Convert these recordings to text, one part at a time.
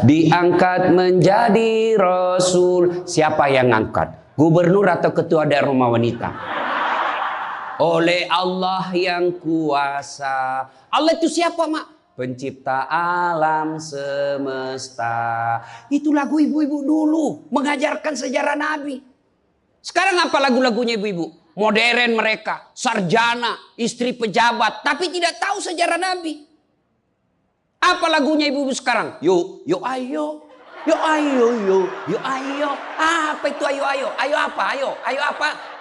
diangkat menjadi rasul. Siapa yang ngangkat? Gubernur atau ketua daerah rumah wanita? Oleh Allah yang kuasa. Allah itu siapa, Mak? Pencipta alam semesta. Itu lagu ibu-ibu dulu, mengajarkan sejarah Nabi. Sekarang apa lagu-lagunya ibu-ibu? Modern mereka, sarjana, istri pejabat, tapi tidak tahu sejarah Nabi. Apa lagunya ibu-ibu sekarang? Yo, yo ayo, yo ayo, yo ayo. Apa itu ayo ayo? Ayo apa? Ayo apa?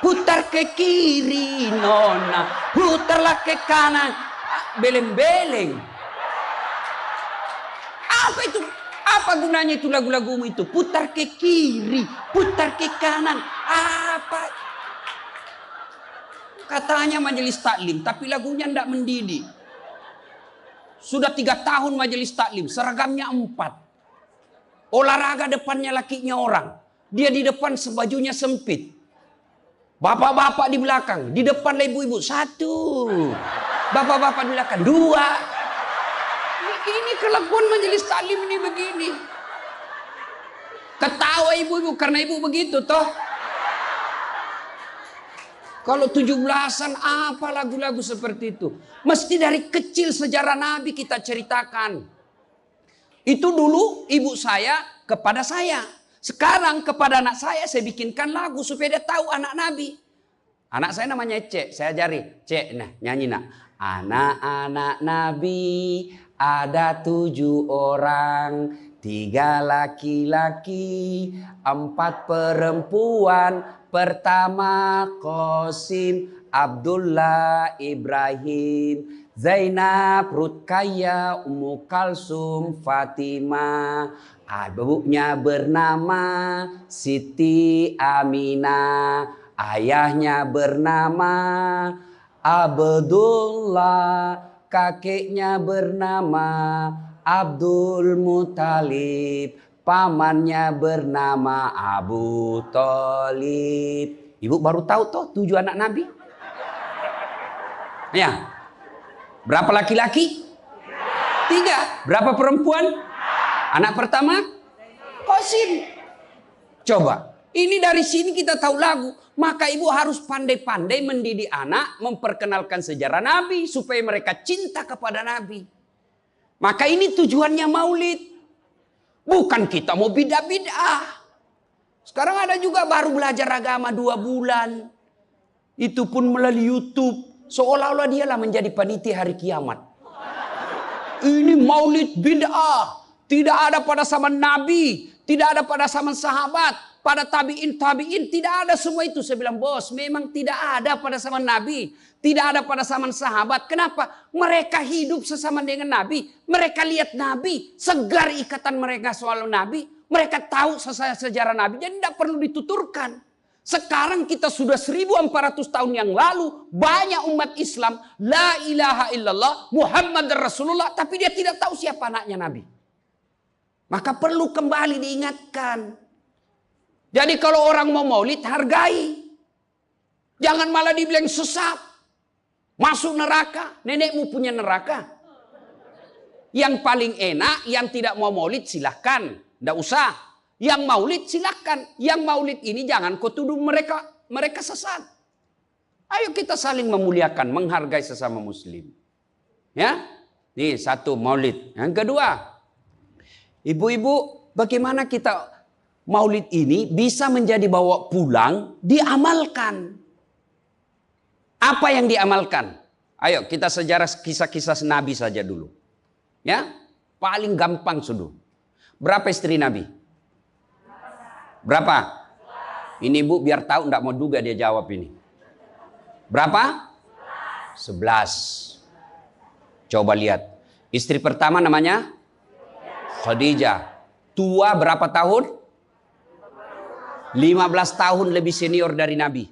Putar ke kiri nona, putarlah ke kanan, beleng-beleng. Apa itu? Apa gunanya itu lagu-lagumu itu? Putar ke kiri, putar ke kanan. Apa? Katanya majelis taklim, tapi lagunya tidak mendidik. Sudah 3 tahun majelis taklim, seragamnya 4. Olahraga depannya lakinya orang. Dia di depan sebajunya sempit. Bapak-bapak di belakang, di depan ibu-ibu 1. Bapak-bapak di belakang 2. Ini kelakuan majelis taklim ini begini. Ketawa ibu-ibu karena ibu begitu toh. Kalau 17-an apa lagu-lagu seperti itu? Mesti dari kecil sejarah Nabi kita ceritakan. Itu dulu ibu saya kepada saya. Sekarang kepada anak saya bikinkan lagu supaya dia tahu anak Nabi. Anak saya namanya Cek, saya ajari. Cek, nah nyanyi nak. Anak-anak Nabi ada 7 orang, 3 laki-laki, 4 perempuan. Pertama Qasim, Abdullah, Ibrahim, Zainab, Rutkaya, Ummu Kalsum, Fatimah. Ibunya bernama Siti Aminah. Ayahnya bernama Abdullah. Kakeknya bernama Abdul Muthalib. Pamannya bernama Abu Thalib. Ibu baru tahu toh 7 anak Nabi? Ya. Berapa laki-laki? 3. Berapa perempuan? Anak pertama? Qasim. Coba. Ini dari sini kita tahu lagu. Maka ibu harus pandai-pandai mendidik anak. Memperkenalkan sejarah Nabi. Supaya mereka cinta kepada Nabi. Maka ini tujuannya maulid. Bukan kita mau bidah-bidah. Sekarang ada juga baru belajar agama 2 bulan. Itu pun melalui YouTube. Seolah-olah dialah menjadi panitia hari kiamat. Ini maulid bid'ah. Tidak ada pada zaman Nabi. Tidak ada pada zaman sahabat. Pada tabi'in, tidak ada semua itu. Saya bilang, bos, memang tidak ada pada zaman Nabi. Tidak ada pada zaman sahabat. Kenapa? Mereka hidup sesama dengan Nabi. Mereka lihat Nabi. Segar ikatan mereka soal Nabi. Mereka tahu sejarah Nabi. Jadi tidak perlu dituturkan. Sekarang kita sudah 1400 tahun yang lalu. Banyak umat Islam. La ilaha illallah. Muhammad Rasulullah. Tapi dia tidak tahu siapa anaknya Nabi. Maka perlu kembali diingatkan. Jadi kalau orang mau maulid, hargai. Jangan malah dibilang sesat. Masuk neraka. Nenekmu punya neraka. Yang paling enak, yang tidak mau maulid silahkan. Tidak usah. Yang maulid silahkan. Yang maulid ini jangan kau tuduh mereka sesat. Ayo kita saling memuliakan, menghargai sesama muslim. Ya, ini 1 maulid. Yang kedua, ibu-ibu, bagaimana kita maulid ini bisa menjadi bawa pulang, diamalkan. Apa yang diamalkan? Ayo kita sejarah kisah-kisah Nabi saja dulu. Ya, paling gampang sudah. Berapa istri Nabi? Berapa? Ini bu biar tahu, enggak mau duga dia jawab ini. Berapa? 11. Coba lihat. Istri pertama namanya Khadijah. Tua berapa tahun? 15 tahun lebih senior dari Nabi.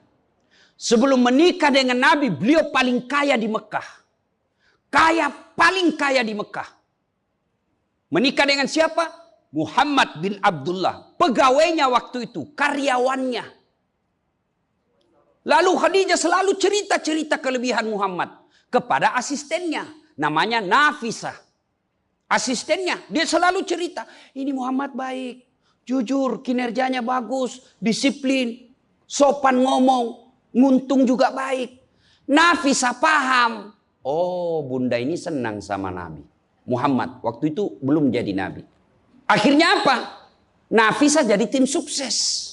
Sebelum menikah dengan Nabi, beliau paling kaya di Mekah. Paling kaya di Mekah. Menikah dengan siapa? Muhammad bin Abdullah. Pegawainya waktu itu, karyawannya. Lalu Khadijah selalu cerita-cerita kelebihan Muhammad kepada asistennya. Namanya Nafisah. asistennya. Dia selalu cerita, ini Muhammad baik, jujur, kinerjanya bagus, disiplin, sopan ngomong, nguntung juga baik. Nafisa paham. Oh, bunda ini senang sama Nabi Muhammad. Waktu itu belum jadi Nabi. Akhirnya apa? Nafisa jadi tim sukses.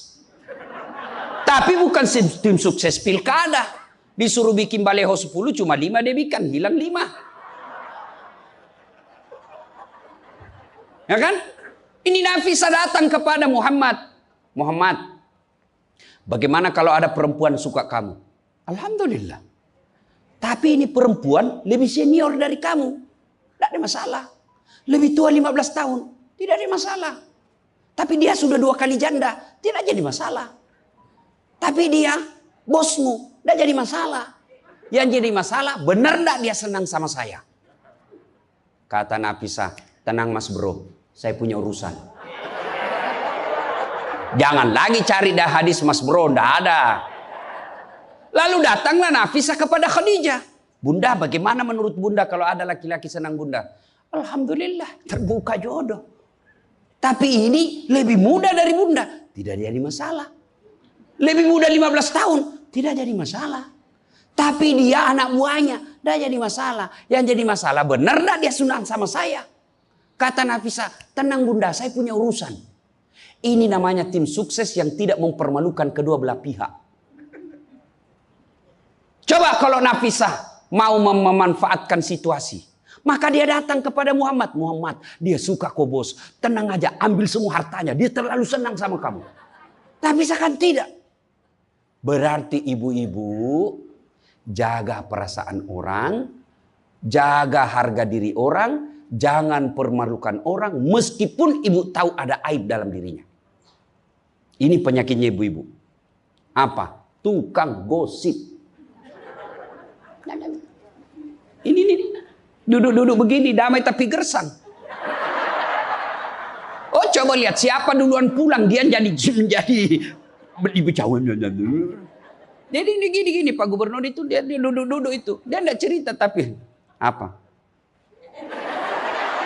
Tapi bukan tim sukses pilkada. Disuruh bikin baleho 10, cuma 5 dia bikin. Hilang 5. Ya kan? Ini Nafisa datang kepada Muhammad. Muhammad, bagaimana kalau ada perempuan suka kamu? Alhamdulillah. Tapi ini perempuan lebih senior dari kamu. Tidak ada masalah. Lebih tua 15 tahun. Tidak ada masalah. Tapi dia sudah 2 kali janda. Tidak jadi masalah. Tapi dia bosmu. Tidak jadi masalah. Yang jadi masalah, benar tidak dia senang sama saya? Kata Nafisa, tenang mas bro. Saya punya urusan. Jangan lagi cari dah hadis mas bro. Tidak ada. Lalu datanglah Nafisa kepada Khadijah. Bunda, bagaimana menurut bunda kalau ada laki-laki senang bunda? Alhamdulillah, terbuka jodoh. Tapi ini lebih muda dari bunda. Tidak jadi masalah. Lebih muda 15 tahun. Tidak jadi masalah. Tapi dia anak buahnya. Tidak jadi masalah. Yang jadi masalah, benar tidak dia senang sama saya? Kata Nafisa, tenang bunda, saya punya urusan. Ini namanya tim sukses yang tidak mempermalukan kedua belah pihak. Coba kalau Nafisa mau memanfaatkan situasi. Maka dia datang kepada Muhammad. Muhammad, dia suka kok bos. Tenang aja, ambil semua hartanya. Dia terlalu senang sama kamu. Nafisa kan tidak. Berarti ibu-ibu jaga perasaan orang. Jaga harga diri orang. Jangan permalukan orang. Meskipun ibu tahu ada aib dalam dirinya. Ini penyakitnya ibu-ibu. Apa? Tukang gosip. Ini. Duduk-duduk begini, damai tapi gersang. Oh, coba lihat siapa duluan pulang, dia jadi berbicara. Jadi gini Pak Gubernur itu dia duduk-duduk itu. Dia enggak cerita tapi apa?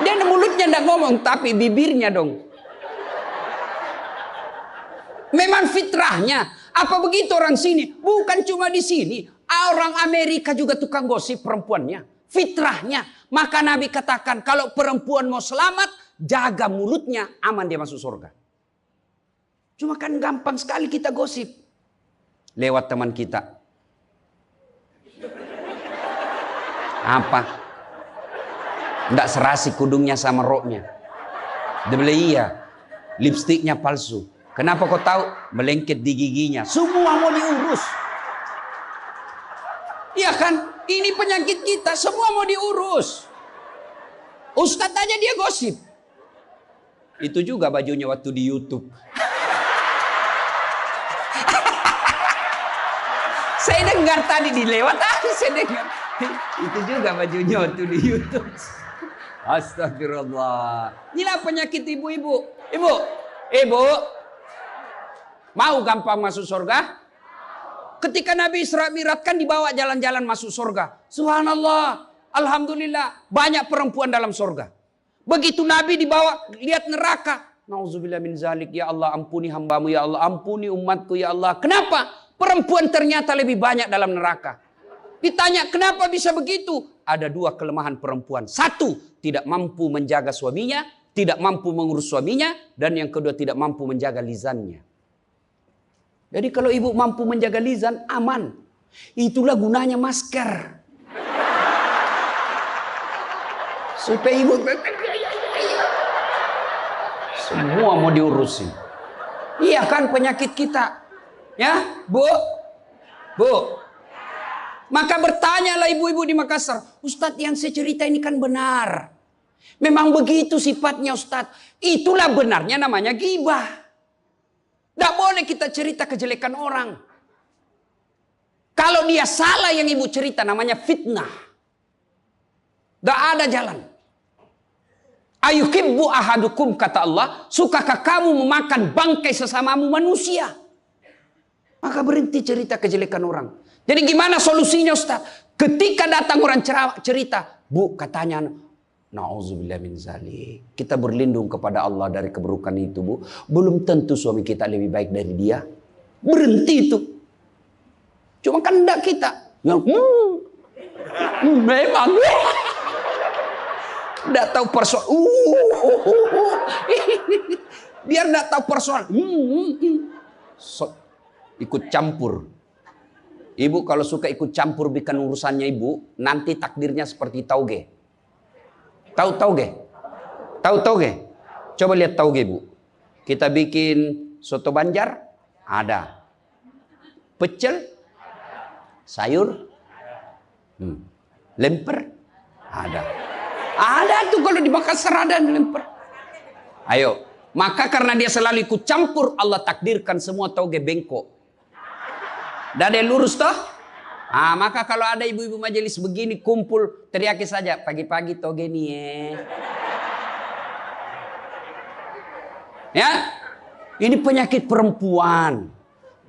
Dia mulutnya enggak ngomong tapi bibirnya dong. Memang fitrahnya. Apa begitu orang sini? Bukan cuma di sini. Orang Amerika juga tukang gosip perempuannya. Fitrahnya. Maka Nabi katakan kalau perempuan mau selamat, jaga mulutnya, aman dia masuk surga. Cuma kan gampang sekali kita gosip. Lewat teman kita. Apa? Nggak serasi kudungnya sama roknya. Dia bilang iya. Lipstiknya palsu. Kenapa kau tahu? Melengket di giginya. Semua mau diurus. Iya kan? Ini penyakit kita. Semua mau diurus. Ustadz aja dia gosip. Itu juga bajunya waktu di YouTube. Saya dengar tadi dilewat tadi saya dengar. Itu juga bajunya waktu di YouTube. Astagfirullah. Inilah penyakit ibu-ibu. Ibu. Mau gampang masuk surga? Ketika Nabi Isra Mi'raj kan dibawa jalan-jalan masuk surga. Subhanallah. Alhamdulillah. Banyak perempuan dalam surga. Begitu Nabi dibawa lihat neraka. Nauzubillah min zalik. Ya Allah ampuni hambamu. Ya Allah ampuni umatku. Ya Allah. Kenapa? Perempuan ternyata lebih banyak dalam neraka. Ditanya kenapa bisa begitu? Ada 2 kelemahan perempuan. 1, tidak mampu menjaga suaminya. Tidak mampu mengurus suaminya. Dan yang kedua tidak mampu menjaga lisannya. Jadi kalau ibu mampu menjaga lisan, aman. Itulah gunanya masker. Supaya ibu semua mau diurusin. Iya kan penyakit kita. Ya, Bu. Maka bertanyalah ibu-ibu di Makassar. Ustadz yang saya cerita ini kan benar. Memang begitu sifatnya Ustadz. Itulah benarnya namanya ghibah. Tidak boleh kita cerita kejelekan orang. Kalau dia salah yang ibu cerita namanya fitnah. Tidak ada jalan. Ayuhibbu ahadukum kata Allah. Sukakah kamu memakan bangkai sesamamu manusia? Maka berhenti cerita kejelekan orang. Jadi gimana solusinya Ustaz? Ketika datang orang cerita. Bu katanya Nauzubillah min zalik. Kita berlindung kepada Allah dari keburukan itu, Bu. Belum tentu suami kita lebih baik dari dia. Berhenti itu. Cuma kan enggak kita. Yang memang enggak tahu persoalan. Biar enggak tahu persoalan. Ikut campur. Ibu kalau suka ikut campur bikin urusannya ibu, nanti takdirnya seperti tauge. Tahu tauge? Tahu tauge? Coba lihat tauge, Bu. Kita bikin soto Banjar, ada. Pecel, sayur, lemper, ada. Ada tuh kalau di Makassar ada lemper. Ayo, maka karena dia selalu ikut campur, Allah takdirkan semua tauge bengkok. Dah ada lurus toh? Maka kalau ada ibu-ibu majelis begini kumpul, teriaki saja pagi-pagi toge nih ya. Ini penyakit perempuan.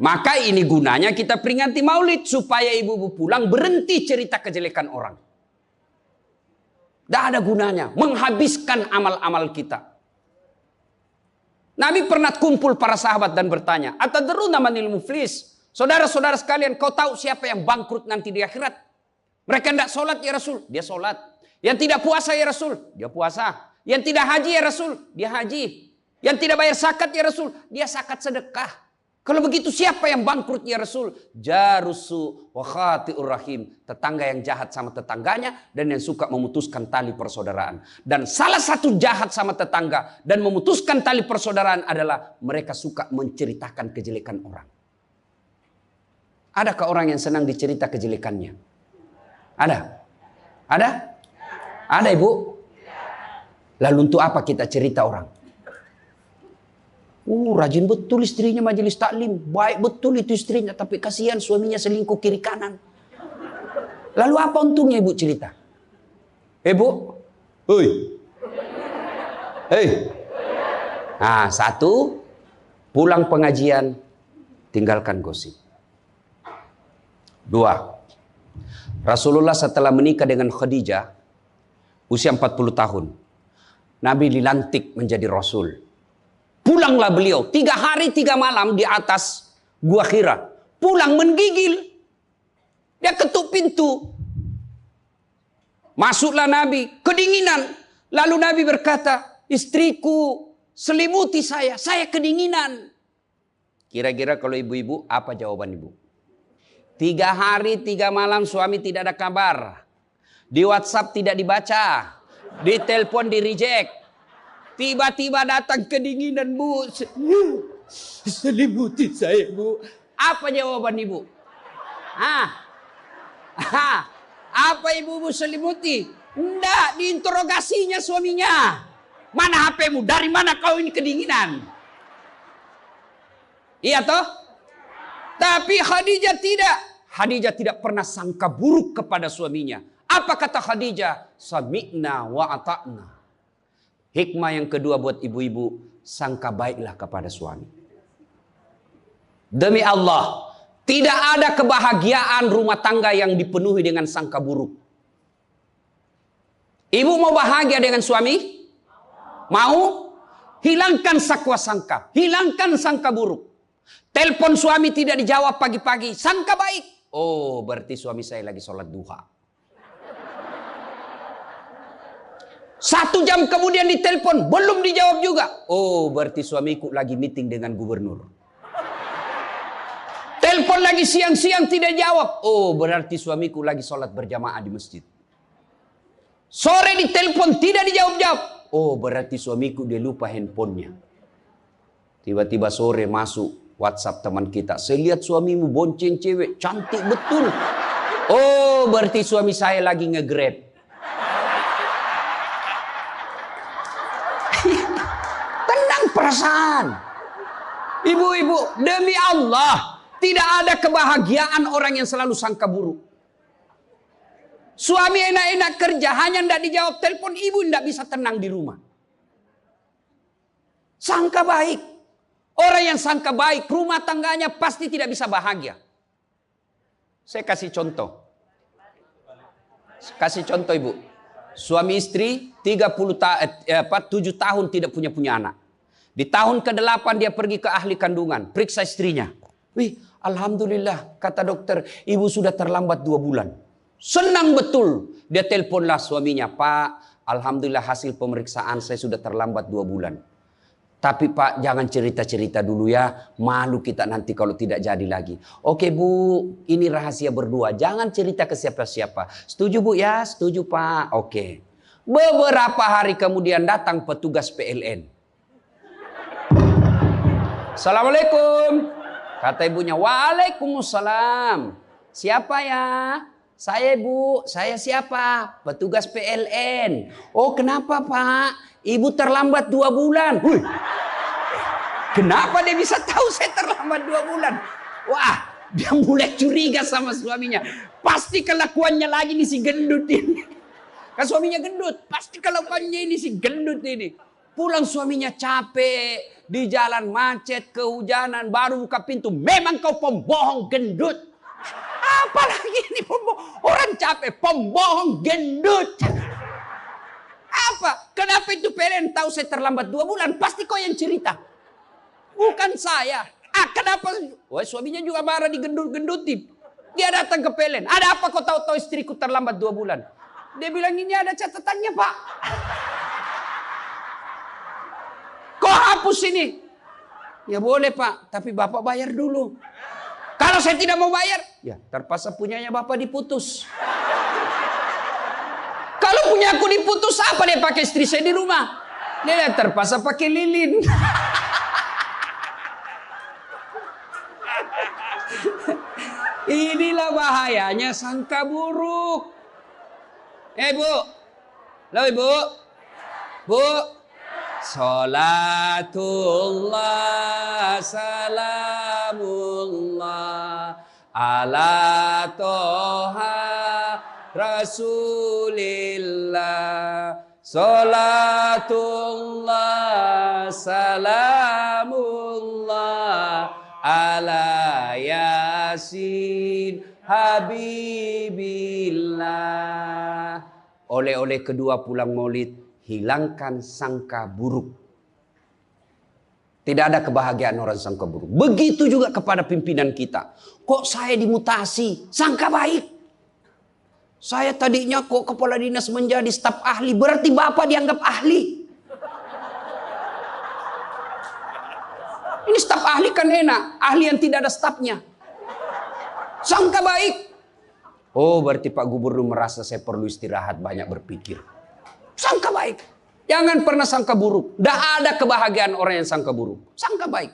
Maka ini gunanya kita peringati Maulid supaya ibu-ibu pulang berhenti cerita kejelekan orang. Tidak ada gunanya menghabiskan amal-amal kita. Nabi pernah kumpul para sahabat dan bertanya, "Atadruna manil muflis?" Saudara-saudara sekalian, kau tahu siapa yang bangkrut nanti di akhirat? Mereka tidak sholat ya Rasul, dia sholat. Yang tidak puasa ya Rasul, dia puasa. Yang tidak haji ya Rasul, dia haji. Yang tidak bayar zakat ya Rasul, dia zakat sedekah. Kalau begitu siapa yang bangkrut ya Rasul? Jarusu wa khati'ur rahim. Tetangga yang jahat sama tetangganya dan yang suka memutuskan tali persaudaraan. Dan salah satu jahat sama tetangga dan memutuskan tali persaudaraan adalah mereka suka menceritakan kejelekan orang. Adakah orang yang senang dicerita kejelekannya? Ada? Ada? Ada ibu? Lalu untuk apa kita cerita orang? Rajin betul istrinya majelis taklim. Baik betul itu istrinya. Tapi kasihan suaminya selingkuh kiri kanan. Lalu apa untungnya ibu cerita? Bu? Hei. Hei. Satu. Pulang pengajian. Tinggalkan gosip. 2. Rasulullah setelah menikah dengan Khadijah usia 40 tahun. Nabi dilantik menjadi Rasul. Pulanglah beliau 3 hari 3 malam di atas Gua Hira. Pulang menggigil. Dia ketuk pintu. Masuklah Nabi, kedinginan. Lalu Nabi berkata, "Istriku selimuti saya kedinginan." Kira-kira kalau ibu-ibu apa jawaban ibu? 3 hari 3 malam suami tidak ada kabar. Di WhatsApp tidak dibaca. Di telepon di reject. Tiba-tiba datang kedinginan, Bu. Selimuti saya, Bu. Apa jawaban ibu? Apa ibu selimuti? Enggak, diinterogasinya suaminya. Mana HP-mu? Dari mana kau ini kedinginan? Iya toh? Tapi Khadijah tidak. Khadijah tidak pernah sangka buruk kepada suaminya. Apa kata Khadijah? Sami'na wa ata'na. Hikmah yang kedua buat ibu-ibu, sangka baiklah kepada suami. Demi Allah, tidak ada kebahagiaan rumah tangga yang dipenuhi dengan sangka buruk. Ibu mau bahagia dengan suami? Mau? Hilangkan sakwa sangka, hilangkan sangka buruk. Telepon suami tidak dijawab pagi-pagi, sangka baik. Oh, berarti suami saya lagi sholat duha. 1 jam kemudian ditelepon, belum dijawab juga. Oh, berarti suamiku lagi meeting dengan gubernur. Telepon lagi siang-siang tidak jawab. Oh, berarti suamiku lagi sholat berjamaah di masjid. Sore ditelepon tidak dijawab-jawab. Oh, berarti suamiku dia lupa handphonenya. Tiba-tiba sore masuk WhatsApp teman kita. Saya lihat suamimu bonceng cewek. Cantik betul. Oh, berarti suami saya lagi nge-grab. Tenang perasaan. Ibu-ibu, demi Allah. Tidak ada kebahagiaan orang yang selalu sangka buruk. Suami enak-enak kerja. Hanya tidak dijawab telepon. Ibu tidak bisa tenang di rumah. Sangka baik. Orang yang sangka baik, rumah tangganya pasti tidak bisa bahagia. Saya kasih contoh. Kasih contoh ibu. Suami istri 7 tahun tidak punya anak. Di tahun ke-8 dia pergi ke ahli kandungan, periksa istrinya. Wih, alhamdulillah, kata dokter, ibu sudah terlambat 2 bulan. Senang betul. Dia teleponlah suaminya, Pak, alhamdulillah hasil pemeriksaan saya sudah terlambat 2 bulan. Tapi Pak, jangan cerita-cerita dulu ya, malu kita nanti kalau tidak jadi lagi. Oke Bu, ini rahasia berdua, jangan cerita ke siapa-siapa. Setuju Bu ya? Setuju Pak. Oke. Beberapa hari kemudian datang petugas PLN. Assalamualaikum. Kata ibunya, waalaikumsalam. Siapa ya? Saya Bu, saya siapa? Petugas PLN. Oh kenapa Pak? Ibu terlambat 2 bulan. Hui. Kenapa dia bisa tahu saya terlambat 2 bulan? Wah, dia mulai curiga sama suaminya. Pasti kelakuannya lagi nih si gendut ini. Kan suaminya gendut. Pasti kelakuannya ini si gendut ini. Pulang suaminya capek. Di jalan macet, kehujanan, baru buka pintu. Memang kau pembohong gendut. Apalagi ini pembohong. Orang capek, pembohong gendut. Apa? Kenapa itu PLN tahu saya terlambat 2 bulan? Pasti kau yang cerita. Bukan saya. Kenapa? Wah, suaminya juga marah digendut-gendutin. Dia datang ke PLN. Ada apa kau tahu istriku terlambat 2 bulan? Dia bilang ini ada catatannya Pak. Kau hapus ini. Ya boleh Pak, tapi Bapak bayar dulu. Kalau saya tidak mau bayar, ya terpaksa punyanya Bapak diputus. Kalau punya aku diputus, apa dia pakai istri saya di rumah? Dia terpaksa pakai lilin. Inilah bahayanya sangka buruk. Bu. Halo Ibu. Bu. Salatullah salamullah ala toha rasulillah. Salatullah salamullah ala yasin habibillah. Oleh-oleh kedua pulang maulid, hilangkan sangka buruk. Tidak ada kebahagiaan orang sangka buruk. Begitu juga kepada pimpinan kita. Kok saya dimutasi? Sangka baik. Saya tadinya kok kepala dinas menjadi staf ahli. Berarti Bapak dianggap ahli. Ini staf ahli kan enak. Ahli yang tidak ada stafnya. Sangka baik. Oh berarti Pak Gubernur merasa saya perlu istirahat, banyak berpikir. Sangka baik. Jangan pernah sangka buruk. Tidak ada kebahagiaan orang yang sangka buruk. Sangka baik.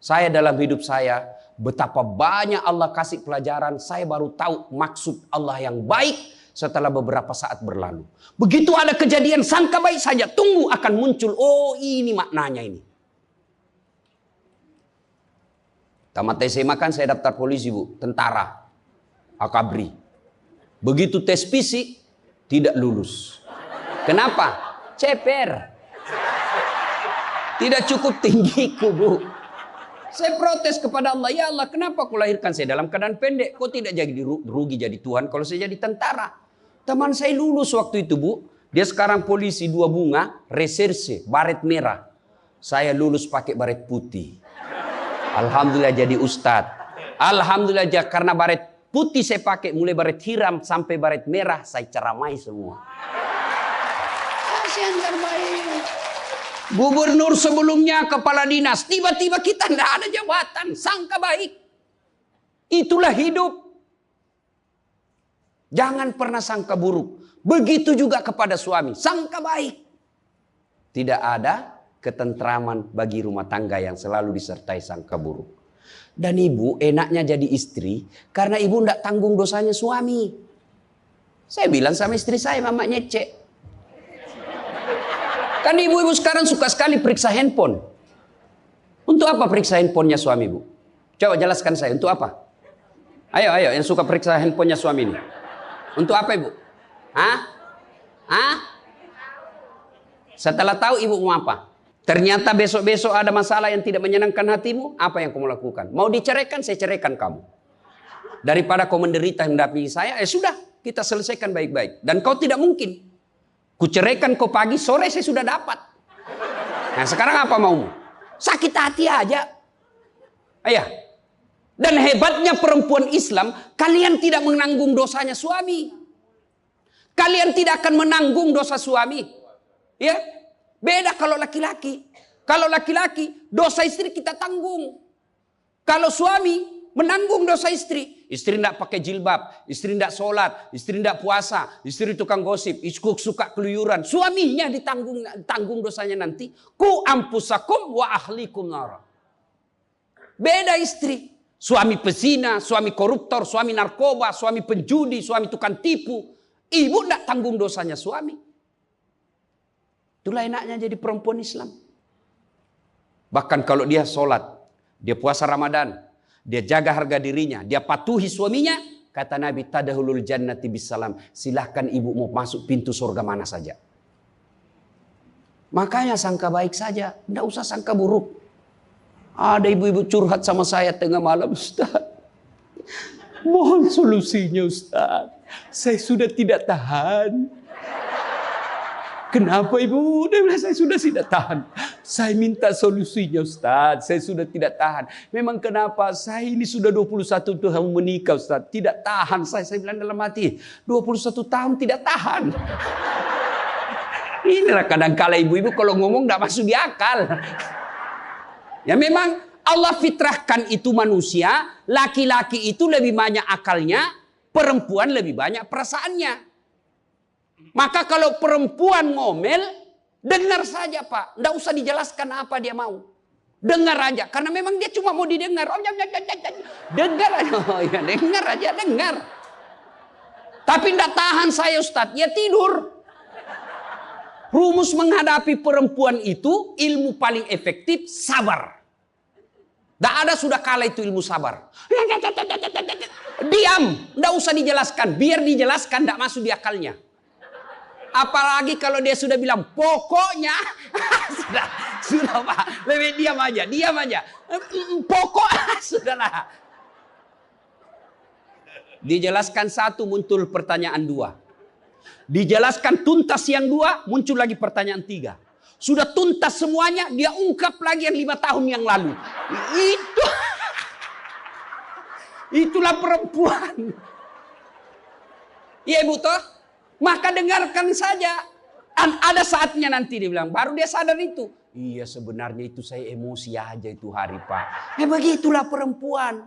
Saya dalam hidup saya, betapa banyak Allah kasih pelajaran. Saya baru tahu maksud Allah yang baik setelah beberapa saat berlalu. Begitu ada kejadian, sangka baik saja. Tunggu akan muncul. Oh ini maknanya ini. Tamat SMA kan saya daftar polisi Bu. Tentara. Akabri. Begitu tes fisik, tidak lulus. Kenapa? Ceper. Tidak cukup tinggiku Bu. Saya protes kepada Allah. Ya Allah, kenapa kau lahirkan saya dalam keadaan pendek? Kau tidak jadi rugi jadi Tuhan kalau saya jadi tentara. Teman saya lulus waktu itu Bu. Dia sekarang polisi 2 bunga, reserse, baret merah. Saya lulus pakai baret putih. Alhamdulillah jadi ustadz. Alhamdulillah karena baret putih saya pakai, mulai baret hiram sampai baret merah, saya ceramai semua. Yang terbaik. Gubernur sebelumnya, kepala dinas, tiba-tiba kita tidak ada jabatan, sangka baik. Itulah hidup. Jangan pernah sangka buruk. Begitu juga kepada suami, sangka baik. Tidak ada ketentraman bagi rumah tangga yang selalu disertai sangka buruk. Dan ibu enaknya jadi istri karena ibu tidak tanggung dosanya suami. Saya bilang sama istri saya, mama nyecek. Kan ibu-ibu sekarang suka sekali periksa handphone. Untuk apa periksa handphonenya suami Bu? Coba jelaskan saya, untuk apa? Ayo yang suka periksa handphonenya suami ini. Untuk apa Ibu? Setelah tahu ibu mau apa? Ternyata besok-besok ada masalah yang tidak menyenangkan hatimu, apa yang kamu lakukan? Mau diceraikan, saya ceraikan kamu. Daripada kau menderita mendampingi saya, sudah, kita selesaikan baik-baik. Dan kau tidak mungkin Kuceraikan kau pagi, sore saya sudah dapat. Nah sekarang apa maumu? Sakit hati aja. Ayah. Dan hebatnya perempuan Islam, kalian tidak menanggung dosanya suami. Kalian tidak akan menanggung dosa suami. Ya, beda kalau laki-laki. Kalau laki-laki, dosa istri kita tanggung. Kalau suami menanggung dosa istri. Istri tidak pakai jilbab, istri tidak sholat, istri tidak puasa, istri tukang gosip, istri suka keluyuran. Suaminya ditanggung dosanya nanti. Ku ampusakum wa ahlikum nara. Beda istri. Suami pezina, suami koruptor, suami narkoba, suami penjudi, suami tukang tipu. Ibu tidak tanggung dosanya suami. Itulah enaknya jadi perempuan Islam. Bahkan kalau dia sholat, dia puasa Ramadan, dia jaga harga dirinya, dia patuhi suaminya. Kata Nabi, tadahulul jannati bisalam. Silahkan ibu mau masuk pintu surga mana saja. Makanya sangka baik saja, tidak usah sangka buruk. Ada ibu-ibu curhat sama saya tengah malam, Ustaz. Mohon solusinya Ustaz. Saya sudah tidak tahan. Kenapa ibu? Dia bilang saya sudah tidak tahan. Saya minta solusinya Ustaz. Saya sudah tidak tahan. Memang kenapa? Saya ini sudah 21 tahun menikah Ustaz. Tidak tahan. Saya bilang dalam hati. 21 tahun tidak tahan. Inilah kadang-kala ibu-ibu kalau ngomong tidak masuk di akal. Ya memang Allah fitrahkan itu manusia, laki-laki itu lebih banyak akalnya, perempuan lebih banyak perasaannya. Maka kalau perempuan ngomel, dengar saja Pak, tidak usah dijelaskan apa dia mau. Dengar aja, karena memang dia cuma mau didengar. Dengar aja, oh, ya, dengar aja, dengar. Tapi tidak tahan saya Ustadz, ya tidur. Rumus menghadapi perempuan itu, ilmu paling efektif, sabar. Tidak ada sudah kalah itu ilmu sabar. Diam, tidak usah dijelaskan. Biar dijelaskan, tidak masuk di akalnya. Apalagi kalau dia sudah bilang, pokoknya. sudah Pak, lebih diam aja. Pokok, sudahlah. Dijelaskan satu, muncul pertanyaan dua. Dijelaskan tuntas yang dua, muncul lagi pertanyaan tiga. Sudah tuntas semuanya, dia ungkap lagi yang 5 tahun yang lalu. Itulah perempuan. Iya ibu toh? Maka dengarkan saja. Ada saatnya nanti dia bilang, baru dia sadar itu. Iya sebenarnya itu saya emosi aja itu hari Pak. Begitulah perempuan.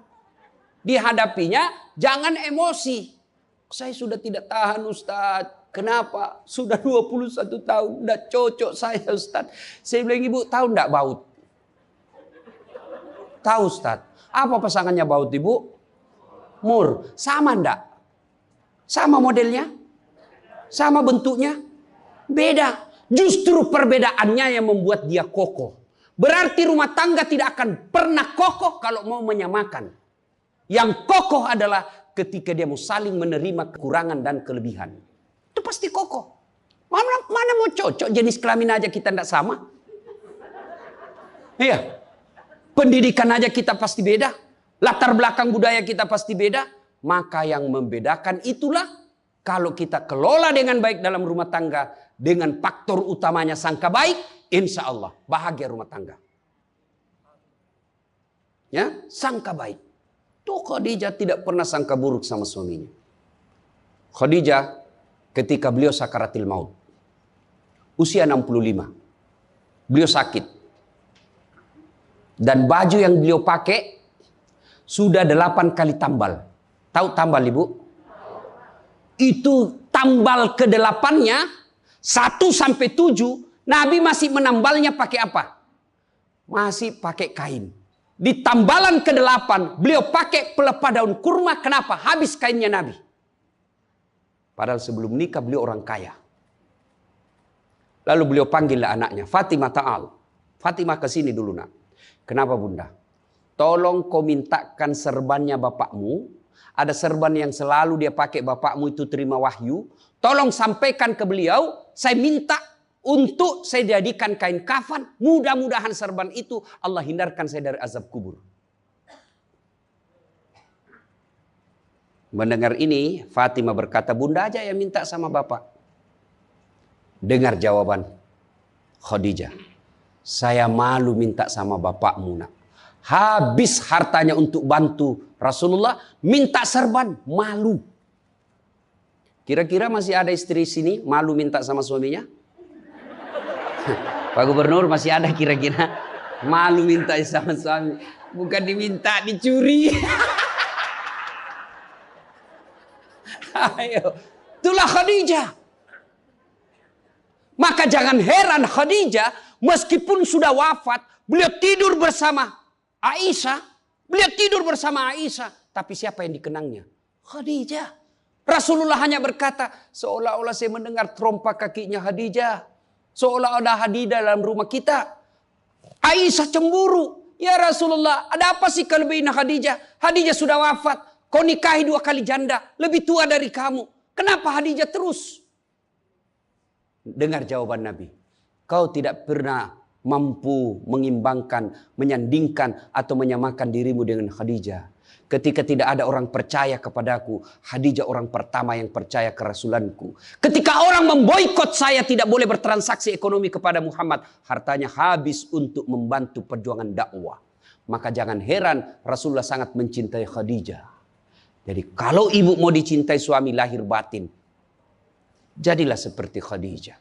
Dihadapinya jangan emosi. Saya sudah tidak tahan Ustadz. Kenapa? Sudah 21 tahun. Udah cocok saya Ustadz. Saya bilang ibu tahu enggak baut? Tahu Ustadz. Apa pasangannya baut ibu? Mur. Sama enggak? Sama modelnya? Sama bentuknya? Beda. Justru perbedaannya yang membuat dia kokoh. Berarti rumah tangga tidak akan pernah kokoh kalau mau menyamakan. Yang kokoh adalah ketika dia mau saling menerima kekurangan dan kelebihan. Itu pasti kokoh. Mana mau cocok jenis kelamin aja kita tidak sama. Iya. Pendidikan aja kita pasti beda. Latar belakang budaya kita pasti beda. Maka yang membedakan itulah kalau kita kelola dengan baik dalam rumah tangga. Dengan faktor utamanya sangka baik. Insya Allah bahagia rumah tangga. Ya, sangka baik. Tuh Khadijah tidak pernah sangka buruk sama suaminya. Khadijah ketika beliau sakaratil maut. Usia 65. Beliau sakit. Dan baju yang beliau pakai sudah 8 kali tambal. Tahu tambal ibu? Itu tambal ke-8-nya 1 sampai 7. Nabi masih menambalnya pakai apa? Masih pakai kain. Di tambalan ke-8 beliau pakai pelepah daun kurma. Kenapa? Habis kainnya Nabi. Padahal sebelum nikah beliau orang kaya. Lalu beliau panggillah anaknya. Fatimah ta'al. Fatimah ke sini dulu nak. Kenapa bunda? Tolong kau mintakan serbannya bapakmu. Ada serban yang selalu dia pakai bapakmu itu terima wahyu. Tolong sampaikan ke beliau. Saya minta untuk saya jadikan kain kafan. Mudah-mudahan serban itu Allah hindarkan saya dari azab kubur. Mendengar ini, Fatimah berkata, bunda aja yang minta sama bapak. Dengar jawaban Khadijah. Saya malu minta sama bapakmu, nak. Habis hartanya untuk bantu Rasulullah, minta serban, malu. Kira-kira masih ada istri sini malu minta sama suaminya? Pak Gubernur, masih ada kira-kira malu minta sama suami? Bukan diminta, dicuri. Ayo, itulah Khadijah. Maka jangan heran Khadijah meskipun sudah wafat, beliau tidur bersama Aisyah. Beliau tidur bersama Aisyah. Tapi siapa yang dikenangnya? Khadijah. Rasulullah hanya berkata, seolah-olah saya mendengar trompa kakinya Khadijah. Seolah ada Khadijah dalam rumah kita. Aisyah cemburu. Ya Rasulullah, ada apa sih kelebihan Khadijah? Khadijah sudah wafat. Kau nikahi 2 kali janda. Lebih tua dari kamu. Kenapa Khadijah terus? Dengar jawaban Nabi. Kau tidak pernah mampu mengimbangkan, menyandingkan atau menyamakan dirimu dengan Khadijah. Ketika tidak ada orang percaya kepadaku, Khadijah orang pertama yang percaya ke Rasulanku. Ketika orang memboikot saya tidak boleh bertransaksi ekonomi kepada Muhammad, hartanya habis untuk membantu perjuangan dakwah. Maka jangan heran Rasulullah sangat mencintai Khadijah. Jadi kalau ibu mau dicintai suami lahir batin, jadilah seperti Khadijah.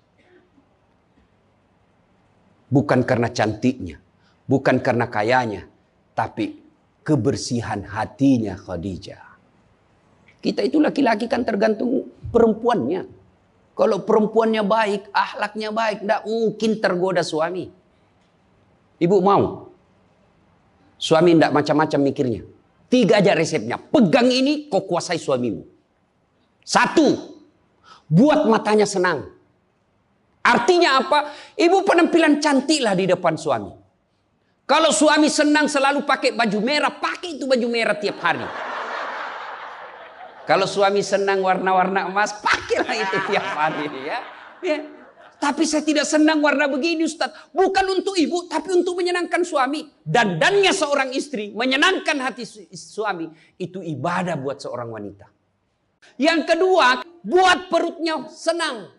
Bukan karena cantiknya, bukan karena kayanya, tapi kebersihan hatinya Khadijah. Kita itu laki-laki kan tergantung perempuannya. Kalau perempuannya baik, akhlaknya baik, tidak mungkin tergoda suami. Ibu mau? Suami tidak macam-macam mikirnya. 3 aja resepnya. Pegang ini, kau kuasai suamimu. 1, buat matanya senang. Artinya apa? Ibu penampilan cantiklah di depan suami. Kalau suami senang selalu pakai baju merah, pakai itu baju merah tiap hari. Kalau suami senang warna-warna emas, pakailah itu tiap hari. Ya. Tapi saya tidak senang warna begini, Ustaz. Bukan untuk ibu, tapi untuk menyenangkan suami. Dandannya seorang istri, menyenangkan hati suami. Itu ibadah buat seorang wanita. Yang kedua, buat perutnya senang.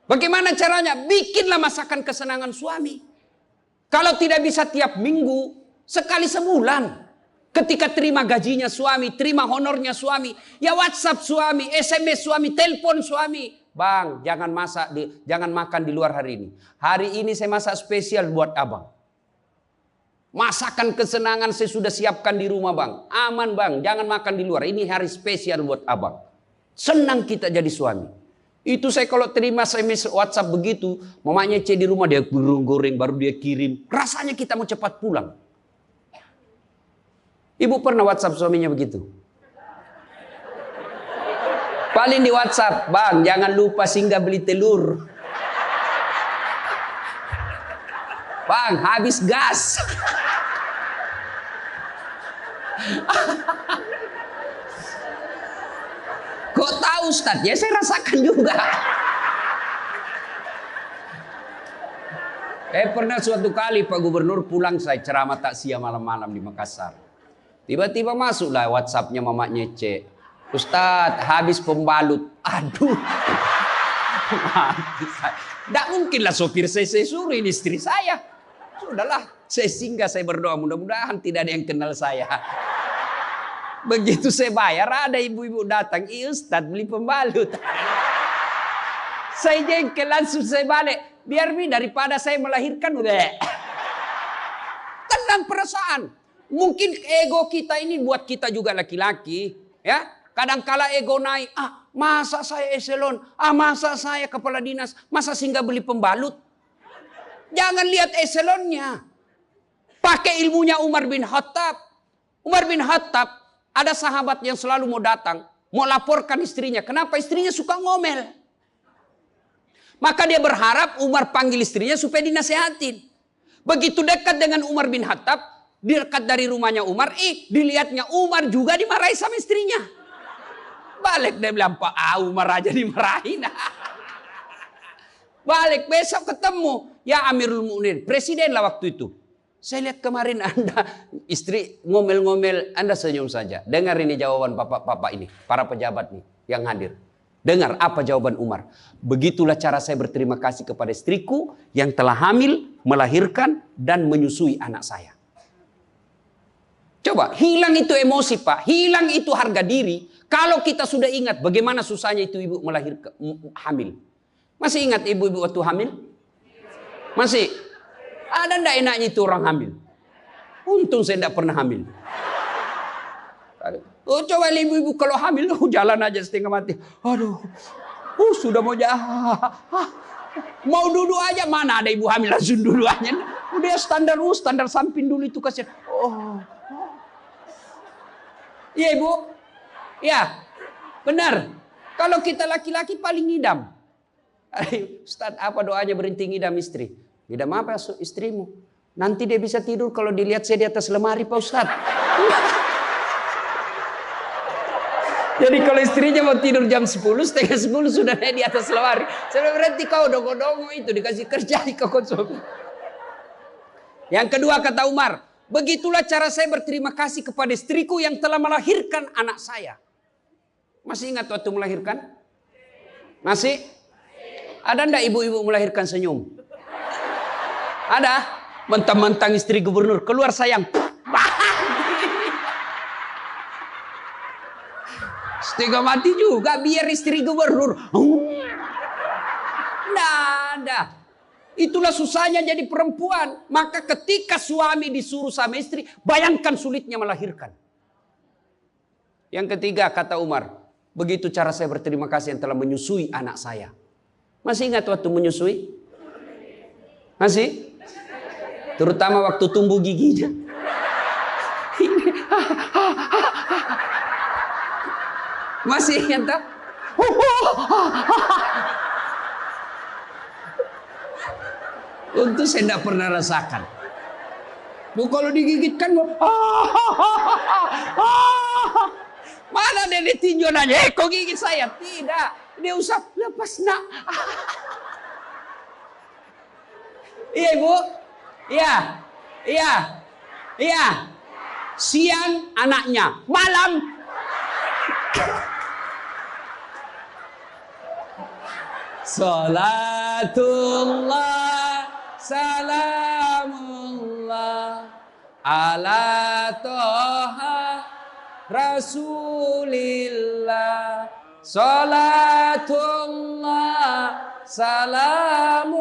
Bagaimana caranya? Bikinlah masakan kesenangan suami. Kalau tidak bisa tiap minggu, sekali sebulan. Ketika terima gajinya suami, terima honornya suami, ya WhatsApp suami, SMS suami, telepon suami. Bang, jangan makan di luar hari ini. Hari ini saya masak spesial buat abang. Masakan kesenangan saya sudah siapkan di rumah bang. Aman bang, jangan makan di luar. Ini hari spesial buat abang. Senang kita jadi suami. Itu saya kalau terima SMS WhatsApp begitu, mamanya C di rumah dia goreng baru dia kirim. Rasanya kita mau cepat pulang. Ibu pernah WhatsApp suaminya begitu? Paling di WhatsApp, bang jangan lupa singgah beli telur. Bang habis gas. Kok tahu Ustaz? Ya saya rasakan juga. Pernah suatu kali Pak Gubernur pulang saya ceramah takziah malam-malam di Makassar. Tiba-tiba masuklah WhatsApp-nya mamanya C. Ustaz, habis pembalut. Aduh. Tidak mungkinlah sopir saya suruh ini istri saya. Sudahlah, saya singgah, saya berdoa mudah-mudahan tidak ada yang kenal saya. Begitu saya bayar, ada ibu-ibu datang. Ustaz beli pembalut. Saya jengkel langsung saya balik. Biar daripada saya melahirkan. Tenang perasaan. Mungkin ego kita ini buat kita juga laki-laki. Ya, kadangkala ego naik. Masa saya eselon? Masa saya kepala dinas? Masa singgah beli pembalut? Jangan lihat eselonnya. Pakai ilmunya Umar bin Khattab. Umar bin Khattab. Ada sahabat yang selalu mau datang, mau laporkan istrinya. Kenapa istrinya suka ngomel? Maka dia berharap Umar panggil istrinya supaya dinasehatin. Begitu dekat dengan Umar bin Khattab, dekat dari rumahnya Umar, dilihatnya Umar juga dimarahi sama istrinya. Balik dia bilang, Pak Umar aja dimarahin. Balik besok ketemu, ya Amirul Mukminin, presiden lah waktu itu. Saya lihat kemarin Anda istri ngomel-ngomel, Anda senyum saja. Dengar ini jawaban bapak-bapak ini, para pejabat nih yang hadir. Dengar apa jawaban Umar. Begitulah cara saya berterima kasih kepada istriku yang telah hamil, melahirkan, dan menyusui anak saya. Coba, hilang itu emosi Pak, hilang itu harga diri. Kalau kita sudah ingat bagaimana susahnya itu ibu melahirkan, hamil. Masih ingat ibu-ibu waktu hamil? Masih? Ada ndak enaknya itu orang hamil? Untung saya tidak pernah hamil. Oh, coba ibu-ibu kalau hamil, jalan aja setengah mati. Aduh, sudah mau mau duduk aja, mana ada ibu hamil langsung duduk aja. Udah standar samping dulu itu kasihan. Iya ibu, ya benar. Kalau kita laki-laki paling ngidam. Ustaz, apa doanya berhenti ngidam istri? Ngidam apa istrimu? Nanti dia bisa tidur kalau dilihat saya di atas lemari Pak Ustaz. Jadi kalau istrinya mau tidur jam 10, setengah 10 sudah di atas lemari. Saya berhenti kau dongo-dongo itu dikasih kerja di konsum. Yang kedua kata Umar, begitulah cara saya berterima kasih kepada istriku yang telah melahirkan anak saya. Masih ingat waktu melahirkan? Masih? Ada ndak ibu-ibu melahirkan senyum? Ada? Mentang-mentang istri gubernur keluar sayang. Setengah mati juga biar istri gubernur. Nggak ada. Itulah susahnya jadi perempuan. Maka ketika suami disuruh sama istri, bayangkan sulitnya melahirkan. Yang ketiga kata Umar, begitu cara saya berterima kasih yang telah menyusui anak saya. Masih ingat waktu menyusui? Masih? Terutama waktu tumbuh giginya. Masih ingat tak? Untuk saya tidak pernah rasakan. Bu kalau digigitkan, mana dia ditinjau nanya, kok gigit saya? Tidak, dia usap, lepas nak. Iya ibu, iya. Siang anaknya, malam. Salatullah, salamullah, ala toha rasulillah. Salatullah, salamullah,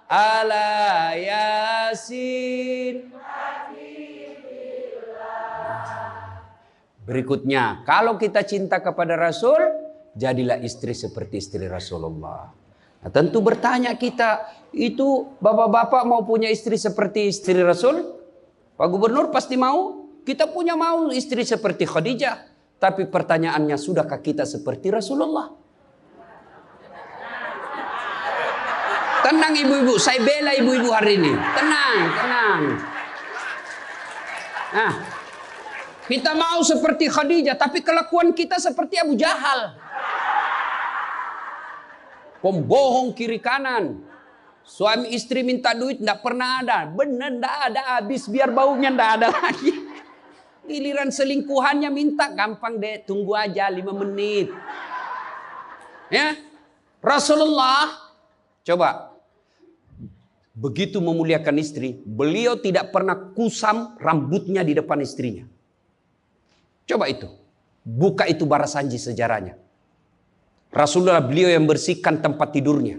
ala yasin. Berikutnya, kalau kita cinta kepada Rasul, jadilah istri seperti istri Rasulullah. Nah, tentu bertanya kita, itu bapak-bapak mau punya istri seperti istri Rasul? Pak Gubernur pasti mau. Kita punya mau istri seperti Khadijah. Tapi pertanyaannya, sudahkah kita seperti Rasulullah? Tenang ibu-ibu, saya bela ibu-ibu hari ini. Tenang. Nah, kita mau seperti Khadijah, tapi kelakuan kita seperti Abu Jahal. Pembohong kiri kanan. Suami istri minta duit tidak pernah ada. Benar tidak ada, habis biar baunya tidak ada lagi. Giliran selingkuhannya minta, gampang deh, tunggu aja 5 menit. Ya, Rasulullah coba begitu memuliakan istri, beliau tidak pernah kusam rambutnya di depan istrinya. Coba itu, buka itu Barasanji sejarahnya. Rasulullah beliau yang bersihkan tempat tidurnya.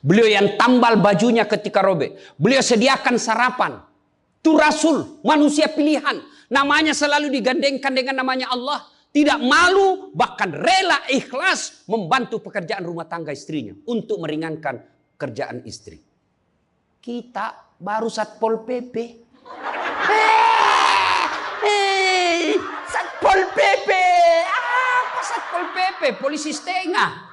Beliau yang tambal bajunya ketika robek. Beliau sediakan sarapan. Itu Rasul, manusia pilihan. Namanya selalu digandengkan dengan namanya Allah. Tidak malu, bahkan rela ikhlas membantu pekerjaan rumah tangga istrinya. Untuk meringankan kerjaan istri. Kita baru Satpol PP. Satpol PP. Apa Satpol PP? Polisi setengah.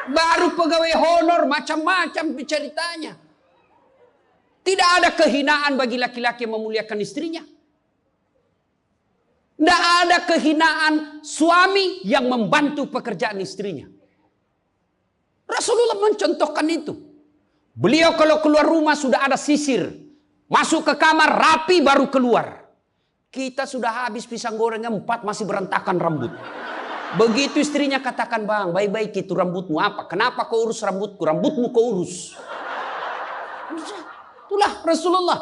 Baru pegawai honor, macam-macam ceritanya. Tidak ada kehinaan bagi laki-laki yang memuliakan istrinya. Tidak ada kehinaan suami yang membantu pekerjaan istrinya. Rasulullah mencontohkan itu. Beliau kalau keluar rumah sudah ada sisir. Masuk ke kamar rapi baru keluar. Kita sudah habis pisang gorengnya 4 masih berantakan rambut. Begitu istrinya katakan, bang, baik-baik itu rambutmu apa? Kenapa kau urus rambutku? Rambutmu kau urus. Itulah Rasulullah.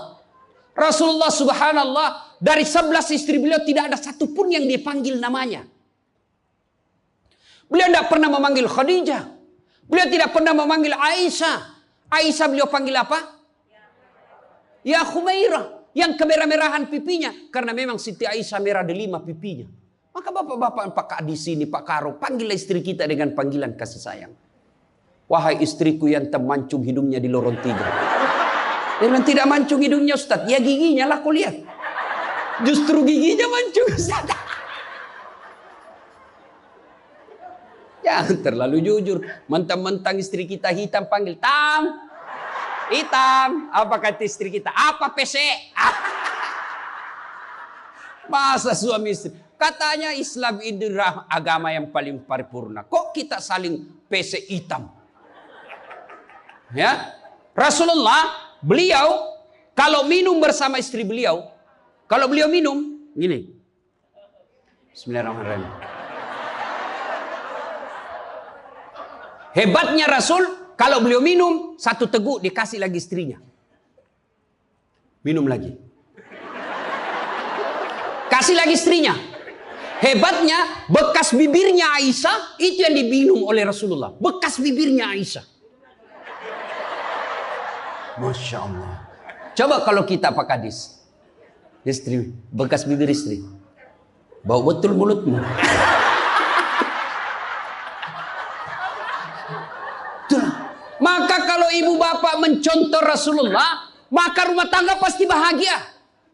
Rasulullah subhanallah, dari 11 istri beliau tidak ada satupun yang dia panggil namanya. Beliau tidak pernah memanggil Khadijah. Beliau tidak pernah memanggil Aisyah. Aisyah beliau panggil apa? Ya Khumairah. Yang kemerah-merahan pipinya. Karena memang Siti Aisyah merah delima pipinya. Maka bapak-bapak Pak Kak di sini, Pak Karo, panggillah istri kita dengan panggilan kasih sayang. Wahai istriku yang termancung hidungnya di lorong 3. Dengan tidak mancung hidungnya Ustaz. Ya giginya lah kau lihat. Justru giginya mancung Ustaz. Jangan terlalu jujur. Mentang-mentang istri kita hitam panggil Tam. Hitam. Apa kata istri kita? Apa PC? Masa suami istri. Katanya Islam itu agama yang paling paripurna. Kok kita saling PC hitam? Ya. Rasulullah, beliau kalau minum bersama istri beliau, kalau beliau minum gini. Bismillahirrahmanirrahim. Hebatnya Rasul, kalau beliau minum, 1 teguk dikasih lagi istrinya. Minum lagi. Kasih lagi istrinya. Hebatnya, bekas bibirnya Aisyah, itu yang diminum oleh Rasulullah. Bekas bibirnya Aisyah. Masya Allah. Coba kalau kita Pak Kadis. Istri, bekas bibir istri. Bau betul mulutmu. Maka kalau ibu bapak mencontoh Rasulullah, maka rumah tangga pasti bahagia.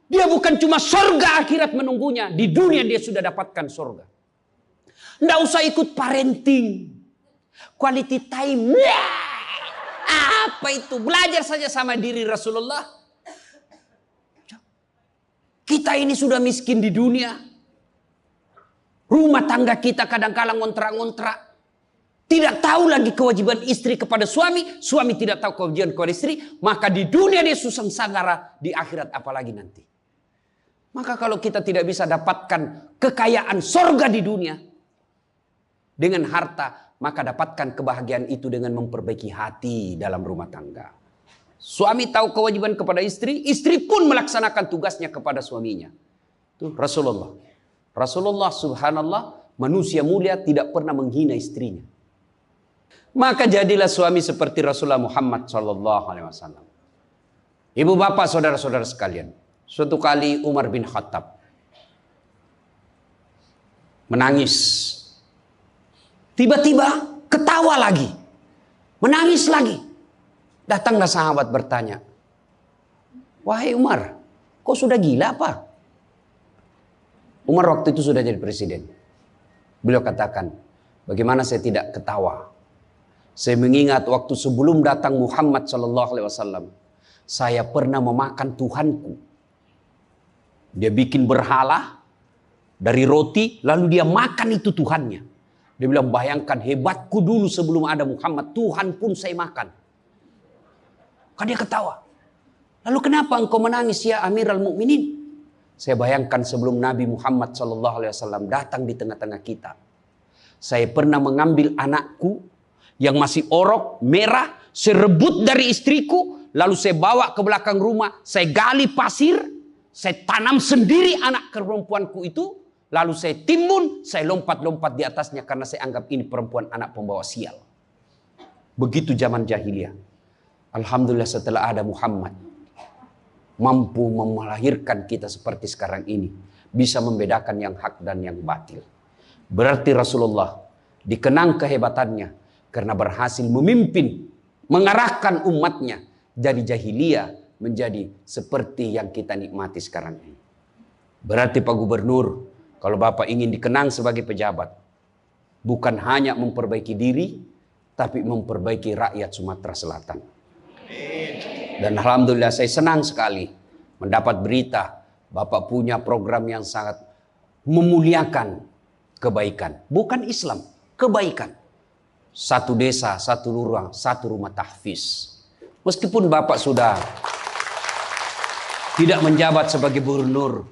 Dia bukan cuma surga akhirat menunggunya. Di dunia dia sudah dapatkan surga. Nggak usah ikut parenting. Quality time. Apa itu? Belajar saja sama diri Rasulullah. Kita ini sudah miskin di dunia. Rumah tangga kita kadang-kadang ngontrak-ngontrak. Tidak tahu lagi kewajiban istri kepada suami. Suami tidak tahu kewajiban kepada istri. Maka di dunia dia susah sanggara. Di akhirat apalagi nanti. Maka kalau kita tidak bisa dapatkan kekayaan sorga di dunia. Dengan harta. Maka dapatkan kebahagiaan itu dengan memperbaiki hati dalam rumah tangga. Suami tahu kewajiban kepada istri. Istri pun melaksanakan tugasnya kepada suaminya. Itu Rasulullah. Rasulullah subhanallah. Manusia mulia tidak pernah menghina istrinya. Maka jadilah suami seperti Rasulullah Muhammad SAW. Ibu bapak saudara-saudara sekalian. Suatu kali Umar bin Khattab menangis. Tiba-tiba ketawa lagi. Menangis lagi. Datanglah sahabat bertanya. Wahai Umar, kok sudah gila apa? Umar waktu itu sudah jadi presiden. Beliau katakan, bagaimana saya tidak ketawa? Saya mengingat waktu sebelum datang Muhammad SAW, saya pernah memakan Tuhanku. Dia bikin berhala dari roti, lalu dia makan itu Tuhannya. Dia bilang, bayangkan hebatku dulu sebelum ada Muhammad, Tuhan pun saya makan. Kan dia ketawa. Lalu kenapa engkau menangis ya Amirul Mukminin? Saya bayangkan sebelum Nabi Muhammad SAW datang di tengah-tengah kita. Saya pernah mengambil anakku yang masih orok, merah, saya rebut dari istriku, lalu saya bawa ke belakang rumah, saya gali pasir, saya tanam sendiri anak perempuanku itu, lalu saya timbun, saya lompat-lompat di atasnya karena saya anggap ini perempuan anak pembawa sial. Begitu zaman jahiliyah. Alhamdulillah setelah ada Muhammad, mampu melahirkan kita seperti sekarang ini, bisa membedakan yang hak dan yang batil. Berarti Rasulullah dikenang kehebatannya, karena berhasil memimpin, mengarahkan umatnya dari jahiliyah menjadi seperti yang kita nikmati sekarang ini. Berarti Pak Gubernur, kalau Bapak ingin dikenang sebagai pejabat, bukan hanya memperbaiki diri, tapi memperbaiki rakyat Sumatera Selatan. Dan Alhamdulillah saya senang sekali mendapat berita Bapak punya program yang sangat memuliakan kebaikan. Bukan Islam, kebaikan. 1 desa, 1 lurah, 1 rumah tahfiz. Meskipun Bapak sudah tidak menjabat sebagai gubernur,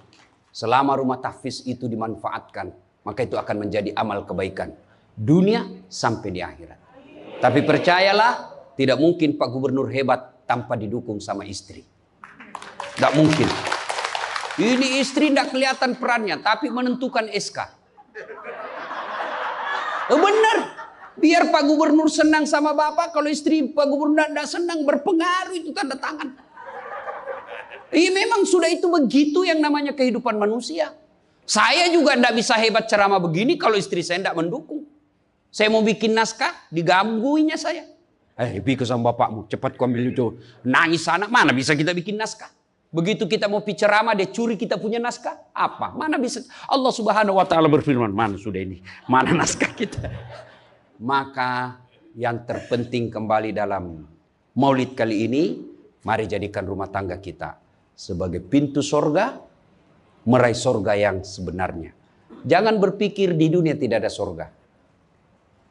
Selama rumah tahfiz itu dimanfaatkan, maka itu akan menjadi amal kebaikan dunia sampai di akhirat. Tapi percayalah, tidak mungkin Pak Gubernur hebat tanpa didukung sama istri. Tidak mungkin. Ini istri tidak kelihatan perannya, tapi menentukan SK. Benar. Biar Pak Gubernur senang sama Bapak, kalau istri Pak Gubernur tidak senang, berpengaruh itu tanda tangan. Iya, memang sudah itu begitu yang namanya kehidupan manusia. Saya juga tidak bisa hebat ceramah begini kalau istri saya tidak mendukung. Saya mau bikin naskah, digangguinya saya. Pergi sama bapakmu, cepat kau ambil itu. Nangis anak, mana bisa kita bikin naskah? Begitu kita mau ceramah, dia curi kita punya naskah. Apa? Mana bisa? Allah Subhanahu wa Ta'ala berfirman, mana sudah ini? Mana naskah kita? Maka yang terpenting kembali dalam maulid kali ini, mari jadikan rumah tangga kita sebagai pintu sorga, meraih sorga yang sebenarnya. Jangan berpikir di dunia tidak ada sorga.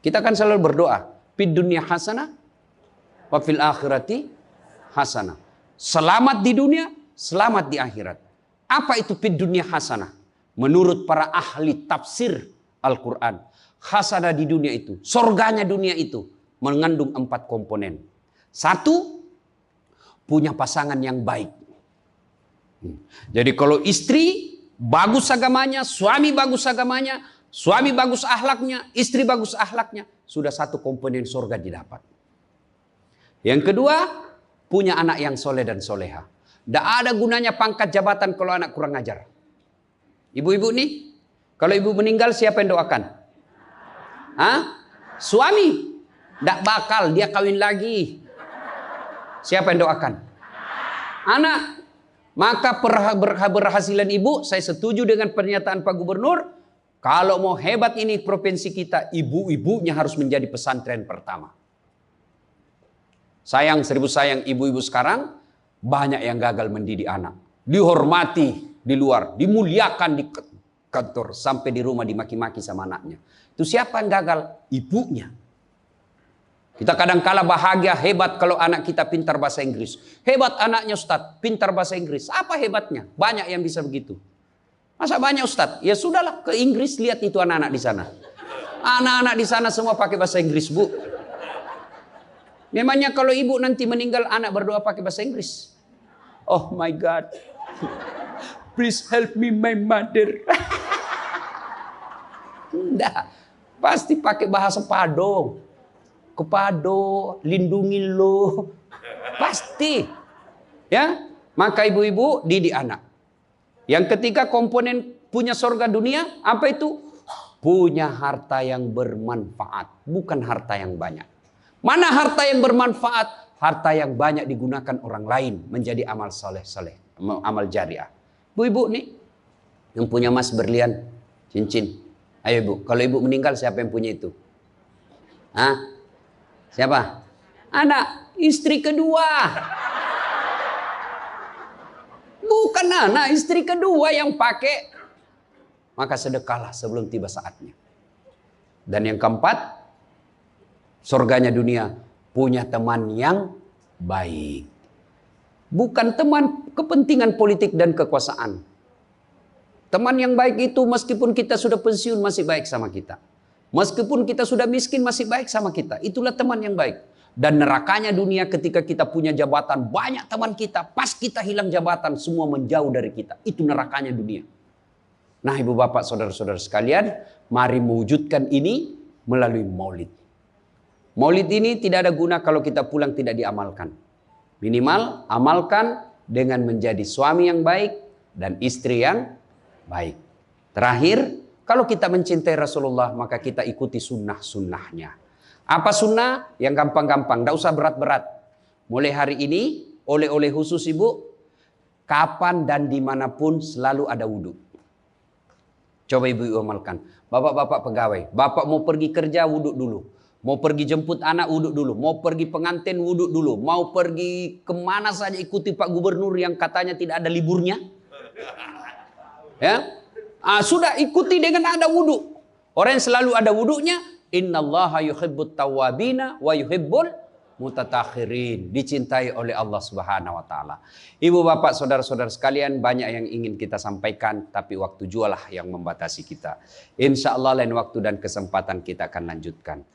Kita kan selalu berdoa, fid dunya hasanah, wa fil akhirati hasanah. Selamat di dunia, selamat di akhirat. Apa itu fid dunya hasanah? Menurut para ahli tafsir Al-Quran, hasanah di dunia itu, sorganya dunia itu mengandung 4 komponen. 1, punya pasangan yang baik. Jadi kalau istri bagus agamanya, suami bagus agamanya, suami bagus akhlaknya, istri bagus akhlaknya, sudah 1 komponen sorga didapat. Yang kedua, punya anak yang soleh dan soleha. Tidak ada gunanya pangkat jabatan kalau anak kurang ajar. Ibu-ibu nih, kalau ibu meninggal siapa yang doakan? Hah? Suami. Tidak bakal, dia kawin lagi. Siapa yang doakan? Anak. Maka berhasilan ibu, saya setuju dengan pernyataan Pak Gubernur. Kalau mau hebat ini provinsi kita, ibu-ibunya harus menjadi pesantren pertama. Sayang, seribu sayang, ibu-ibu sekarang banyak yang gagal mendidik anak. Dihormati di luar, dimuliakan di kantor, sampai di rumah dimaki-maki sama anaknya. Itu siapa yang gagal? Ibunya. Kita kadang-kala bahagia, hebat kalau anak kita pintar bahasa Inggris. Hebat anaknya Ustadz, pintar bahasa Inggris. Apa hebatnya? Banyak yang bisa begitu. Masa banyak Ustadz? Ya sudahlah, ke Inggris lihat itu anak-anak di sana. Anak-anak di sana semua pakai bahasa Inggris, Bu. Memangnya kalau ibu nanti meninggal, anak berdoa pakai bahasa Inggris? Oh my God. Please help me my mother. Enggak. Pasti pakai bahasa Pado. Kepado, lindungi lo. Pasti. Ya, maka ibu-ibu didik anak. Yang ketiga komponen punya surga dunia, apa itu? Punya harta yang bermanfaat, bukan harta yang banyak. Mana harta yang bermanfaat? Harta yang banyak digunakan orang lain menjadi amal soleh-soleh, amal jariah. Bu-ibu nih, yang punya emas berlian, cincin. Ayo ibu, kalau ibu meninggal siapa yang punya itu? Hah? Siapa? Anak, istri kedua. Bukan anak, istri kedua yang pakai. Maka sedekahlah sebelum tiba saatnya. Dan yang keempat, surganya dunia, punya teman yang baik. Bukan teman kepentingan politik dan kekuasaan. Teman yang baik itu meskipun kita sudah pensiun masih baik sama kita. Meskipun kita sudah miskin masih baik sama kita. Itulah teman yang baik. Dan nerakanya dunia ketika kita punya jabatan. Banyak teman kita. Pas kita hilang jabatan semua menjauh dari kita. Itu nerakanya dunia. Nah ibu bapak saudara-saudara sekalian. Mari mewujudkan ini melalui maulid. Maulid ini tidak ada guna kalau kita pulang tidak diamalkan. Minimal amalkan dengan menjadi suami yang baik. Dan istri yang baik. Terakhir. Kalau kita mencintai Rasulullah, maka kita ikuti sunnah-sunnahnya. Apa sunnah? Yang gampang-gampang, tidak usah berat-berat. Mulai hari ini, oleh-oleh khusus ibu, kapan dan dimanapun selalu ada wudhu. Coba ibu amalkan. Bapak-bapak pegawai, bapak mau pergi kerja, wudhu dulu. Mau pergi jemput anak, wudhu dulu. Mau pergi pengantin, wudhu dulu. Mau pergi kemana saja ikuti Pak Gubernur yang katanya tidak ada liburnya. Ya. Sudah ikuti dengan ada wudhu. Orang yang selalu ada wudhunya, innallaha yuhibbut tawwabina wa yuhibbul Mutatakhirin, dicintai oleh Allah Subhanahu wa taala. Ibu bapak saudara-saudara sekalian, banyak yang ingin kita sampaikan tapi waktu jualah yang membatasi kita. Insya Allah lain waktu dan kesempatan kita akan lanjutkan.